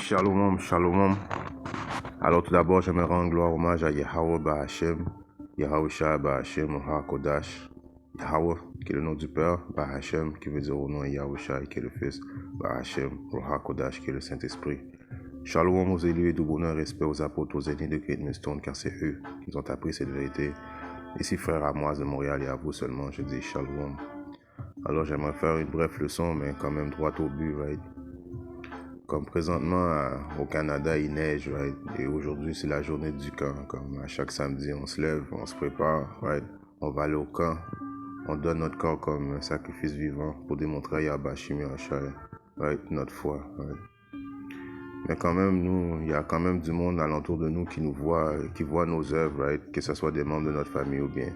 Shalom, shalom. Alors tout d'abord, j'aimerais rendre gloire hommage à Yahweh Bahashem, Yahusha Bahashem, HaKodash, Yahweh, qui est le nom du Père, Bahashem, qui veut dire au nom Yahusha, qui est le Fils, Bahashem, HaKodash, qui est le Saint-Esprit. Shalom aux élus et du bonheur, respect aux apôtres, aux ennemis de Great Millstone, car c'est eux qui nous ont appris cette vérité. Ici, frère Amoise de Montréal, et à vous seulement, je dis Shalom. Alors j'aimerais faire une brève leçon, mais quand même droit au but, right? Comme présentement au Canada, il neige, right? Et aujourd'hui, c'est la journée du camp. Comme à chaque samedi, on se lève, on se prépare, right? On va aller au camp. On donne notre corps comme un sacrifice vivant pour démontrer à Yahweh Shimi Hashai, right? Notre foi, right? Mais quand même, nous, il y a quand même du monde alentour de nous qui nous voit, qui voit nos œuvres, right? Que ce soit des membres de notre famille ou bien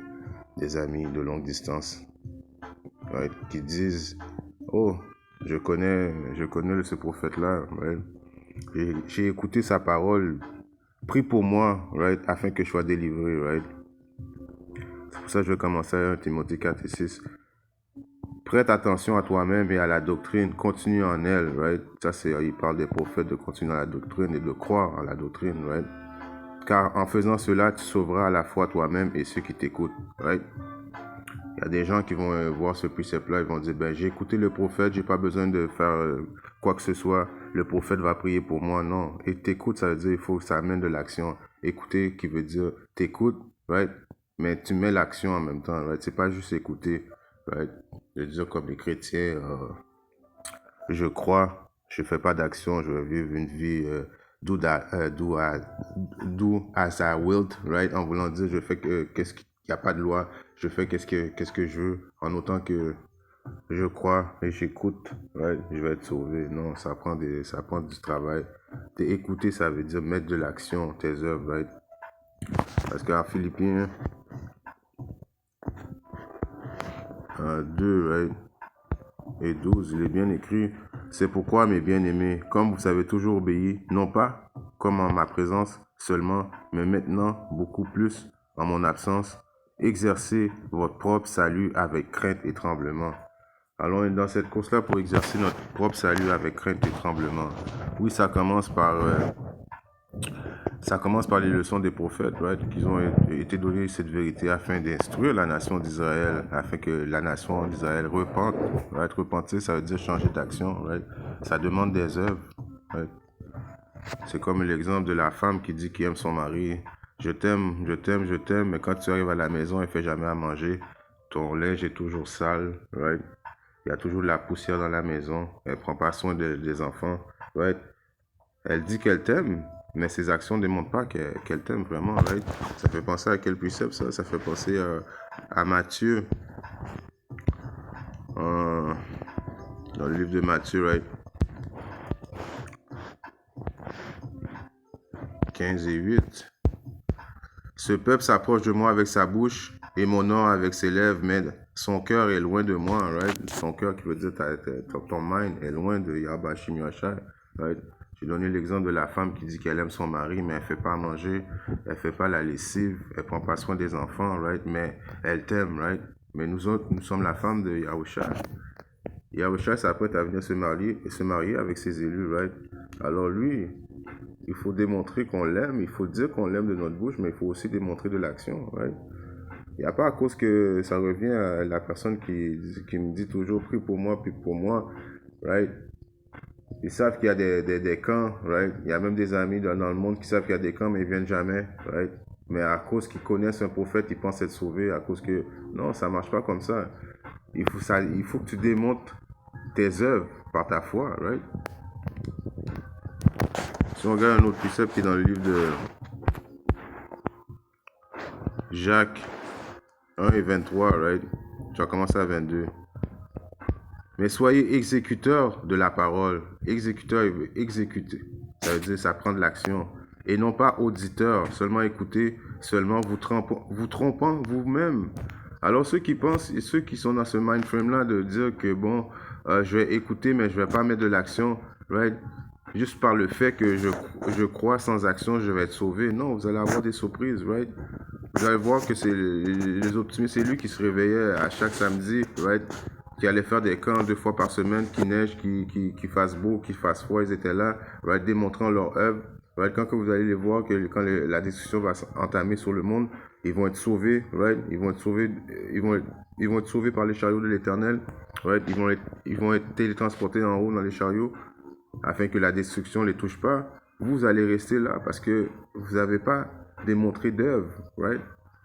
des amis de longue distance, right? Qui disent, oh, je connais ce prophète-là, right? J'ai écouté sa parole, prie pour moi, right? Afin que je sois délivré, right? C'est pour ça que je vais commencer à 1 Timothée 4 et 6. Prête attention à toi-même et à la doctrine, continue en elle, right? Ça, il parle des prophètes de continuer à la doctrine et de croire en la doctrine, right? Car en faisant cela, tu sauveras à la fois toi-même et ceux qui t'écoutent, right? Il y a des gens qui vont voir ce précepte-là, ils vont dire, ben j'ai écouté le prophète, j'ai pas besoin de faire quoi que ce soit, le prophète va prier pour moi. Non, et t'écoutes, ça veut dire il faut que ça amène de l'action. Écouter qui veut dire t'écoutes, right? Mais tu mets l'action en même temps, right? C'est pas juste écouter, right? Je veux dire comme les chrétiens, je crois, je fais pas d'action, je vais vivre une vie do as I willed, right? En voulant dire je fais qu'est-ce qu'il n'y a pas de loi, je fais qu'est-ce que je veux, en autant que je crois et j'écoute, right? Je vais être sauvé. Non, ça prend du travail. Écouter, ça veut dire mettre de l'action, tes œuvres, right? Parce qu'en Philippiens 2, right? Et 12, il est bien écrit, c'est pourquoi, mes bien-aimés, comme vous avez toujours obéi, non pas comme en ma présence seulement, mais maintenant beaucoup plus en mon absence, exercez votre propre salut avec crainte et tremblement. Alors, on est dans cette course-là pour exercer notre propre salut avec crainte et tremblement. Oui, ça commence par les leçons des prophètes, right? Qu'ils ont été donné cette vérité afin d'instruire la nation d'Israël, afin que la nation d'Israël repente, right? Repentir, ça veut dire changer d'action, right? Ça demande des œuvres, right? C'est comme l'exemple de la femme qui dit qu'elle aime son mari. Je t'aime, je t'aime, je t'aime, mais quand tu arrives à la maison, elle ne fait jamais à manger. Ton linge est toujours sale, right? Il y a toujours de la poussière dans la maison. Elle ne prend pas soin des enfants, right? Elle dit qu'elle t'aime, mais ses actions ne démontrent pas qu'elle t'aime vraiment, right? Ça fait penser à quel précepte, ça? Ça fait penser à Matthieu. Dans le livre de Matthieu, right? 15 et 8. Ce peuple s'approche de moi avec sa bouche et mon nom avec ses lèvres, mais son cœur est loin de moi, right? Son cœur qui veut dire ton mind est loin de Yahweh Shimi Hashai, right? J'ai donné l'exemple de la femme qui dit qu'elle aime son mari, mais elle ne fait pas à manger, elle ne fait pas la lessive, elle ne prend pas soin des enfants, right? Mais elle t'aime, right? Mais nous autres, nous sommes la femme de Yahusha. Yahusha s'apprête à venir se marier avec ses élus, right? Alors lui, il faut démontrer qu'on l'aime, il faut dire qu'on l'aime de notre bouche, mais il faut aussi démontrer de l'action, right? Il n'y a pas à cause que ça revient à la personne qui me dit toujours prie pour moi, puis pour moi, right? Ils savent qu'il y a des camps, right? Il y a même des amis dans le monde qui savent qu'il y a des camps, mais ils ne viennent jamais, right? Mais à cause qu'ils connaissent un prophète, ils pensent être sauvés, à cause que, non, ça ne marche pas comme ça. Il faut que tu démontres tes œuvres par ta foi, right? Si on regarde un autre précepte qui est dans le livre de Jacques 1 et 23, right? Je vais commencer à 22. Mais soyez exécuteurs de la parole. Exécuteurs, exécuter. Ça veut dire ça prend de l'action. Et non pas auditeurs, seulement écouter, seulement vous trompant vous-même. Alors ceux qui pensent, et ceux qui sont dans ce mind frame-là de dire que bon, je vais écouter mais je vais pas mettre de l'action, right? Juste par le fait que je crois sans action, je vais être sauvé. Non, vous allez avoir des surprises, right? Vous allez voir que c'est les optimistes, c'est lui qui se réveillait à chaque samedi, right? qui allaient faire des camps 2 fois par semaine, qui neige, qui fasse beau, qui fasse froid, ils étaient là, right, démontrant leur œuvre. Right, quand que vous allez les voir, quand la destruction va s'entamer sur le monde, ils vont être sauvés, right? Ils vont être sauvés par les chariots de l'Éternel, right? Ils vont être télétransportés en haut dans les chariots, afin que la destruction ne les touche pas. Vous allez rester là parce que vous n'avez pas démontré d'œuvre, right?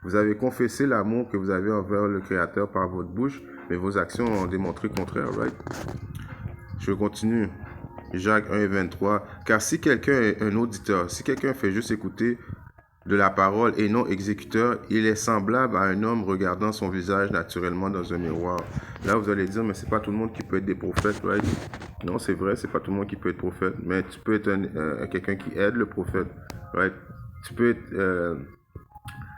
Vous avez confessé l'amour que vous avez envers le Créateur par votre bouche, mais vos actions ont démontré le contraire, right? Je continue. Jacques 1 et 23. Car si quelqu'un est un auditeur, si quelqu'un fait juste écouter de la parole et non exécuteur, il est semblable à un homme regardant son visage naturellement dans un miroir. Là, vous allez dire, mais c'est pas tout le monde qui peut être des prophètes, right? Non, c'est vrai, c'est pas tout le monde qui peut être prophète, mais tu peux être quelqu'un qui aide le prophète, right? Tu peux être...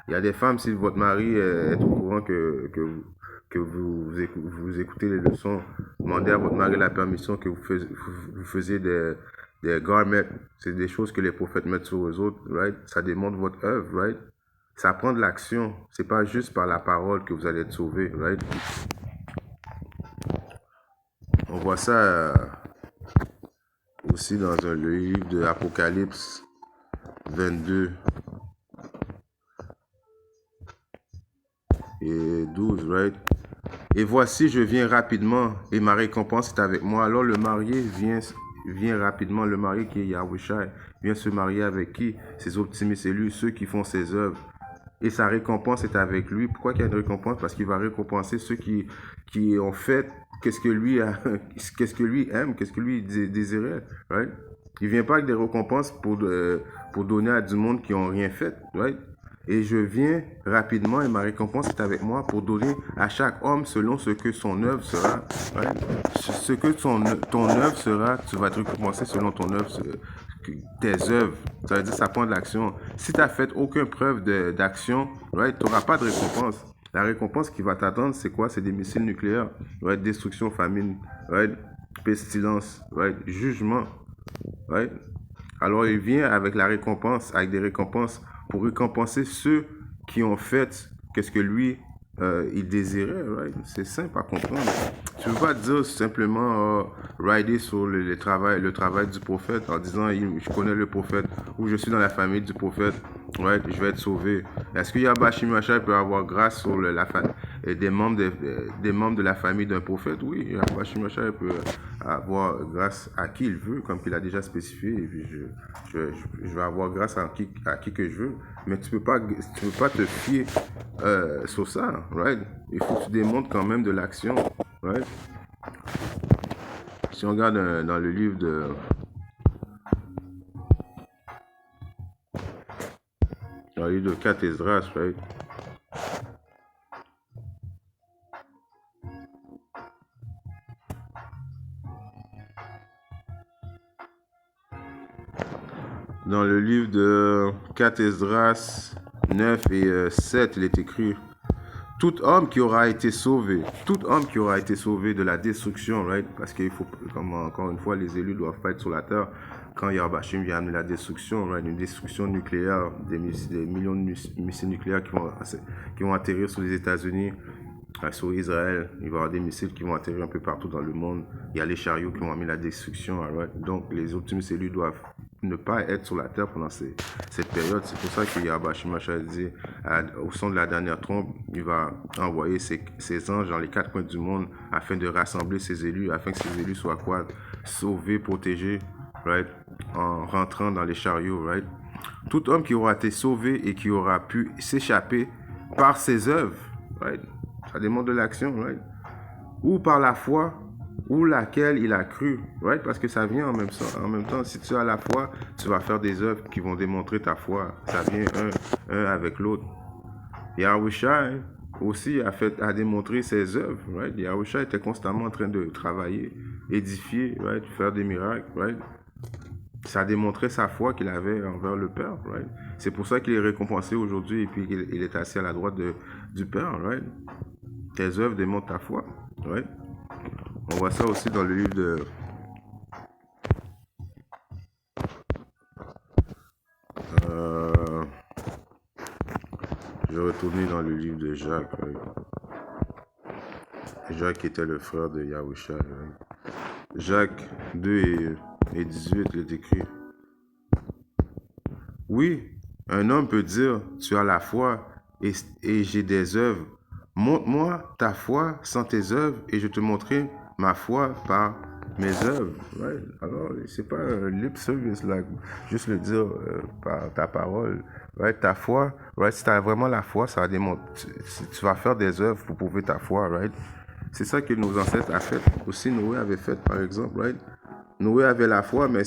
Il y a des femmes, si votre mari est au courant que vous écoutez les leçons, demandez à votre mari la permission que vous faisiez des garments. C'est des choses que les prophètes mettent sur eux autres, right? Ça démontre votre œuvre, right? Ça prend de l'action. C'est pas juste par la parole que vous allez être sauvé, right? On voit ça aussi dans le livre de Apocalypse 22 et 12, right? Et voici, je viens rapidement et ma récompense est avec moi. Alors le marié vient rapidement, le marié qui est Yahushua, vient se marier avec qui? Ses optimistes élus, ceux qui font ses œuvres. Et sa récompense est avec lui. Pourquoi qu'il y a une récompense? Parce qu'il va récompenser ceux qui ont fait qu'est-ce que lui aime, qu'est-ce que lui désirait, right? Il vient pas avec des récompenses pour donner à du monde qui n'ont rien fait, right? Et je viens rapidement et ma récompense est avec moi pour donner à chaque homme selon ce que son œuvre sera. Right? Ce que ton œuvre sera, tu vas être récompensé selon ton œuvre, tes œuvres. Ça veut dire que ça prend de l'action. Si tu n'as fait aucune preuve d'action, right, tu n'auras pas de récompense. La récompense qui va t'attendre, c'est quoi? C'est des missiles nucléaires, right? Destruction, famine, right? Pestilence, right? Jugement. Right? Alors il vient avec la récompense, avec des récompenses pour récompenser ceux qui ont fait qu'est-ce que lui il désirait, right? C'est simple à comprendre. Tu ne peux pas dire simplement rider sur le travail du prophète en disant je connais le prophète ou je suis dans la famille du prophète, right? Je vais être sauvé. Est-ce que Yahweh Shimashai peut avoir grâce sur des membres de la famille d'un prophète? Oui, Yahweh Shimashai peut avoir grâce à qui il veut, comme qu'il a déjà spécifié, et puis je vais avoir grâce à qui que je veux. Mais tu peux pas te fier sur ça, right? Il faut que tu démontres quand même de l'action, right? Si on regarde dans le livre de 4 Esdras, right? Dans le livre de 4 Esdras 9 et 7, il est écrit: tout homme qui aura été sauvé de la destruction, right? Parce qu'il faut, comme encore une fois, les élus doivent pas être sur la terre quand Yahweh vient amener la destruction, right? Une destruction nucléaire, des millions de missiles nucléaires qui vont atterrir sur les États-Unis, sur Israël. Il va y avoir des missiles qui vont atterrir un peu partout dans le monde. Il y a les chariots qui vont amener la destruction, right? Donc les optimistes élus doivent ne pas être sur la terre pendant cette période. C'est pour ça que Yahweh Shimashai dit, au son de la dernière trompe, il va envoyer ses anges dans les 4 coins du monde afin de rassembler ses élus, afin que ces élus soient quoi? Sauvés, protégés, right? En rentrant dans les chariots, right? Tout homme qui aura été sauvé et qui aura pu s'échapper par ses œuvres, right? Ça démontre de l'action, right? Ou par la foi, ou laquelle il a cru, right? Parce que ça vient en même temps. Si tu as la foi, tu vas faire des œuvres qui vont démontrer ta foi. Ça vient un avec l'autre. Yahushua aussi a démontré ses œuvres, right? Yahushua était constamment en train de travailler, édifier, right? Faire des miracles, right? Ça démontrait sa foi qu'il avait envers le Père, right? C'est pour ça qu'il est récompensé aujourd'hui et puis il est assis à la droite du Père, right? Tes œuvres démontrent ta foi, right? On voit ça aussi dans le livre de... je vais retourner dans le livre de Jacques. Right? Jacques était le frère de Yahusha. Jacques 2 et 18, il est écrit. Oui, un homme peut dire, tu as la foi et j'ai des œuvres. Montre-moi ta foi sans tes œuvres et je te montrerai ma foi par mes œuvres. Right? Alors, c'est pas un lip service, là, juste le dire par ta parole. Right? Ta foi, right? Si tu as vraiment la foi, ça va démontrer. Tu vas faire des œuvres pour prouver ta foi. Right? C'est ça que nos ancêtres ont fait. Aussi, Noé avait fait, par exemple. Right? Noé avait la foi, mais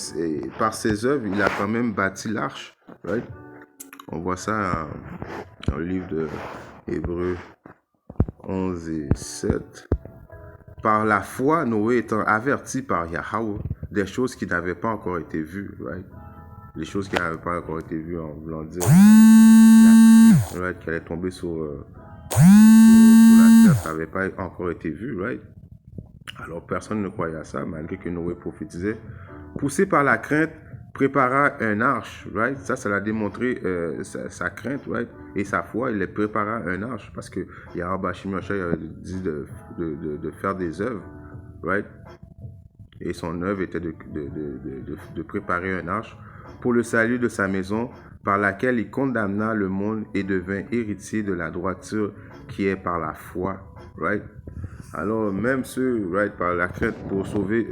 par ses œuvres, il a quand même bâti l'arche. Right? On voit ça dans le livre de Hébreux 11 et 7. Par la foi, Noé étant averti par Yahweh des choses qui n'avaient pas encore été vues. Right? Les choses qui n'avaient pas encore été vues, en voulant dire right, qui allait tomber sur la terre, ça n'avait pas encore été vu. Right? Alors personne ne croyait à ça, malgré que Noé prophétisait. Poussé par la crainte, prépara un arche, right? Ça l'a démontré sa crainte, right? Et sa foi, il prépara un arche, parce que Yahweh Shimosha avait dit de faire des œuvres, right? Et son œuvre était de préparer un arche pour le salut de sa maison, par laquelle il condamna le monde et devint héritier de la droiture qui est par la foi, right? Alors, même ceux, right, par la crainte pour sauver,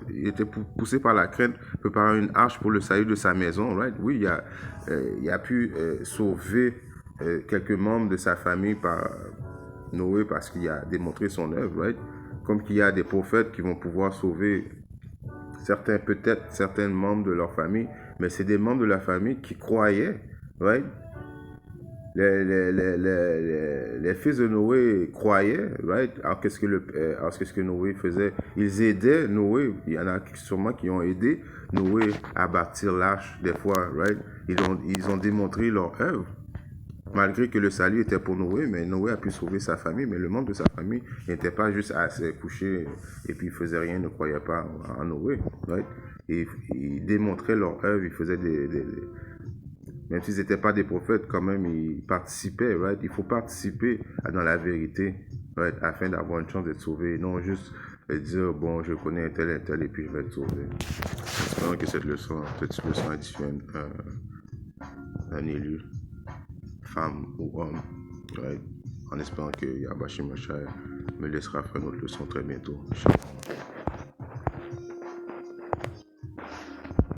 il était poussé par la crainte, préparant une arche pour le salut de sa maison, right? Oui, il a pu sauver quelques membres de sa famille par Noé parce qu'il a démontré son œuvre, right? Comme qu'il y a des prophètes qui vont pouvoir sauver peut-être certains membres de leur famille, mais c'est des membres de la famille qui croyaient, right? Les fils de Noé croyaient, right? Alors qu'est-ce que Noé faisait? Ils aidaient Noé. Il y en a sûrement qui ont aidé Noé à bâtir l'arche des fois, right? Ils ont démontré leur œuvre. Malgré que le salut était pour Noé, mais Noé a pu sauver sa famille, mais le membre de sa famille n'était pas juste à se coucher et puis il faisait rien, ne croyait pas en Noé, right? Et ils démontraient leur œuvre, ils faisaient même s'ils n'étaient pas des prophètes, quand même, ils participaient, right? Il faut participer dans la vérité, right? Afin d'avoir une chance d'être sauvé. Non juste dire, bon, je connais un tel, et puis je vais être sauvé. J'espère que cette leçon édifiée un élu, femme ou homme, right? En espérant que Yahweh Shimosha me laissera faire notre leçon très bientôt.